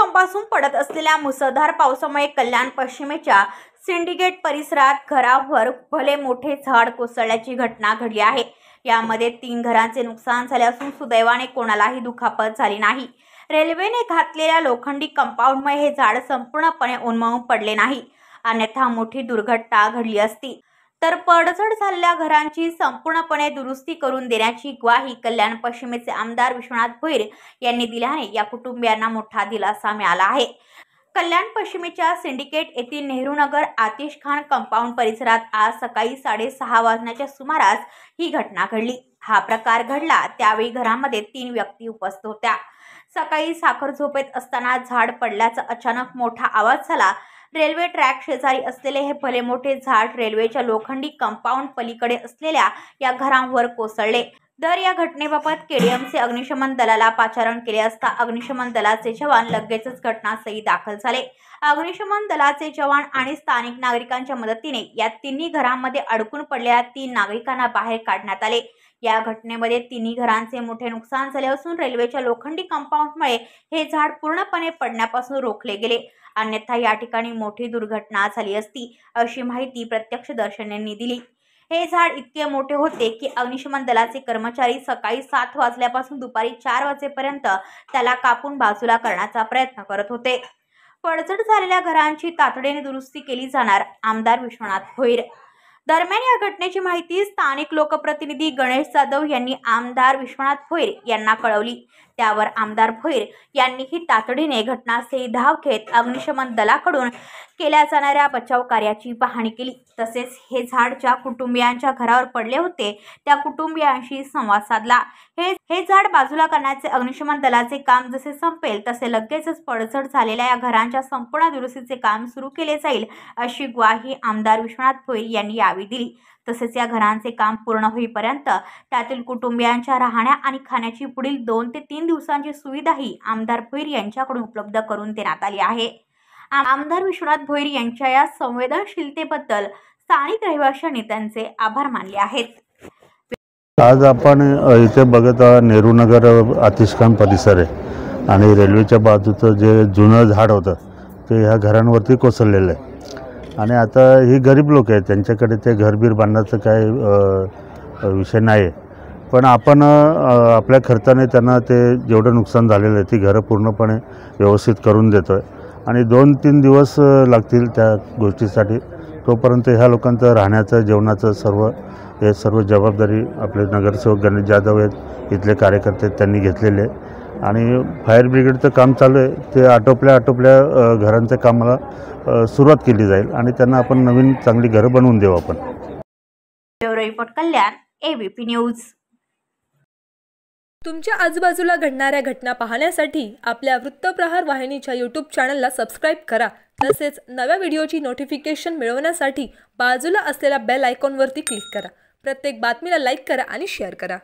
दिवसांपासून पडत असलेल्या मुसळधार पावसामुळे कल्याण पश्चिमेच्या सिंडिकेट परिसरात घरावर भले मोठे झाड कोसळल्याची घटना घडली आहे। यामध्ये 3 घरांचे नुकसान झाले असून सुदैवाने कोणालाही दुखापत झाली नाही। रेल्वेने घातलेल्या लोखंडी कंपाऊंडमुळे हे झाड संपूर्णपणे उन्मळून पडले नाही, अन्यथा मोठी दुर्घटना घडली असती। तर पडझड झालेल्या घरांची संपूर्णपणे दुरुस्ती करून देण्याची ग्वाही कल्याण पश्चिमेचे आमदार विश्वनाथ भोईर यांनी दिल्याने या कुटुंबियांना मोठा दिलासा मिळाला आहे। कल्याण पश्चिमेच्या सिंडिकेट येथील नेहरूनगर आतिश खान कंपाऊंड परिसरात आज सकाळी 6:30 वाजण्याच्या सुमारास ही घटना घडली। हा प्रकार घडला त्यावेळी घरामध्ये 3 व्यक्ती उपस्थित होत्या। सकाळी साखर झोपेत असताना झाड पडल्याचा अचानक मोठा आवाज झाला। रेल्वे ट्रॅक शेजारी असलेले हे भले मोठे झाड रेल्वेच्या लोखंडी कंपाऊंड पलीकडे असलेल्या या घरांवर कोसळले। तर या घटनेबाबत केडीएमचे अग्निशमन दलाला पाचारण केले असता अग्निशमन दलाचे जवान लगेचच घटनास्थळी दाखल झाले। अग्निशमन दलाचे जवान आणि स्थानिक नागरिकांच्या मदतीने या 3 घरांमध्ये अडकून पडलेल्या 3 नागरिकांना बाहेर काढण्यात आले। या घटनेमध्ये 3 घरांचे मोठे नुकसान झाले असून रेल्वेच्या लोखंडी कंपाऊंडमुळे हे झाड पूर्णपणे पडण्यापासून रोखले गेले, अन्यथा या ठिकाणी मोठी दुर्घटना झाली असती, अशी माहिती प्रत्यक्षदर्शींनी दिली। हे झाड इतके मोठे होते की अग्निशमन दलाचे कर्मचारी सकाळी 7 वाजल्यापासून दुपारी 4 वाजेपर्यंत त्याला कापून बाजूला करण्याचा प्रयत्न करत होते। पडझड झालेल्या घरांची तातडीने दुरुस्ती केली जाणार, आमदार विश्वनाथ भोईर। दरम्यान या घटनेची माहिती स्थानिक लोकप्रतिनिधी गणेश जाधव यांनी आमदार विश्वनाथ भोईर यांना कळवली। त्यावर आमदार भोईर यांनीही तातडीने घटनास्थळी धाव घेत अग्निशमन दलाकडून केल्या जाणाऱ्या बचाव कार्याची पाहणी केली। तसेच हे झाड ज्या कुटुंबियांच्या घरावर पडले होते त्या कुटुंबियांशी संवाद साधला। हे झाड बाजूला करण्याचे अग्निशमन दलाचे काम जसे संपेल तसे लगेचच पडझड झालेल्या या घरांच्या संपूर्ण दुरुस्तीचे काम सुरू केले जाईल, अशी ग्वाही आमदार विश्वनाथ भोईर यांनी यावेळी दिली। तसेच या घरांचे काम पूर्ण होईपर्यंत त्यातील कुटुंबियांच्या राहण्या आणि खाण्याची पुढील 2 ते 3 दिवसांची सुविधाही आमदार भोईर यांच्याकडून उपलब्ध करून देण्यात आली आहे। आमदार विश्वनाथ भोईर यांच्या या संवेदनशीलतेबद्दल स्थानिक रहिवाशांनी त्यांचे आभार मानले आहेत। आज आपण इथे बघत आहोत नेहरूनगर आतिश खान परिसर आहे आणि रेल्वेच्या बाजूचं जे जुनं झाड होतं ते ह्या घरांवरती कोसळलेलं आहे आणि आता ही गरीब लोक आहेत, त्यांच्याकडे ते घरबीर बांधण्याचं काय विषय नाही, पण आपण आपल्या खर्चाने त्यांना ते जेवढं नुकसान झालेलं आहे ती घरं पूर्णपणे व्यवस्थित करून देतो आहे आणि 2-3 दिवस लागतील त्या गोष्टीसाठी। तोपर्यंत ह्या लोकांचं राहण्याचं जेवणाचं सर्व जबाबदारी आपले नगरसेवक गणेश जाधव आहेत, इथले कार्यकर्ते त्यांनी घेतलेले आणि फायर ब्रिगेडचं काम चालू आहे। ते आटोपल्या घरांच्या कामाला सुरुवात केली जाईल आणि त्यांना आपण नवीन चांगली घरं बनवून देऊ आपण। ब्युरो रिपोर्ट कल्याण, एबीपी न्यूज। तुमच्या आजूबाजूला घडणाऱ्या घटना पाहण्यासाठी आपल्या वृत्तप्रहार वाहिनीच्या YouTube चॅनलला सबस्क्राईब करा। तसेच नव्या व्हिडिओची नोटिफिकेशन मिळवण्यासाठी बाजूला असलेल्या बेल आयकॉनवरती क्लिक करा। प्रत्येक बातमीला लाईक करा आणि शेअर करा।